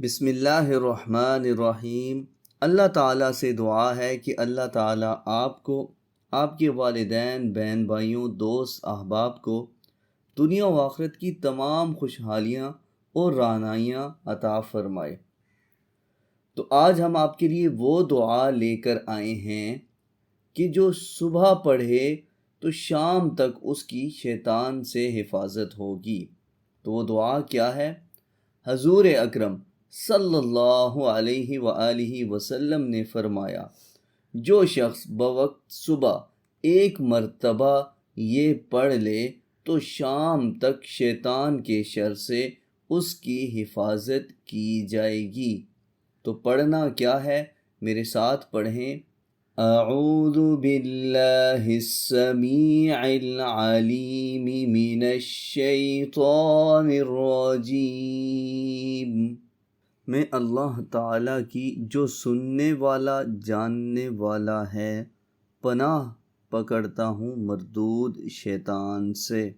بسم اللہ الرحمن الرحیم۔ اللہ تعالیٰ سے دعا ہے کہ اللہ تعالیٰ آپ کو، آپ کے والدین، بہن بھائیوں، دوست احباب کو دنیا و آخرت کی تمام خوشحالیاں اور رہنمائیاں عطا فرمائے۔ تو آج ہم آپ کے لیے وہ دعا لے کر آئے ہیں کہ جو صبح پڑھے تو شام تک اس کی شیطان سے حفاظت ہوگی۔ تو وہ دعا کیا ہے؟ حضور اکرم صلی اللہ علیہ وآلہ وسلم نے فرمایا، جو شخص بوقت صبح ایک مرتبہ یہ پڑھ لے تو شام تک شیطان کے شر سے اس کی حفاظت کی جائے گی۔ تو پڑھنا کیا ہے؟ میرے ساتھ پڑھیں۔ اعوذ باللہ السمیع العلیم من الشیطان الرجیم۔ میں اللہ تعالیٰ کی جو سننے والا جاننے والا ہے پناہ پکڑتا ہوں مردود شیطان سے۔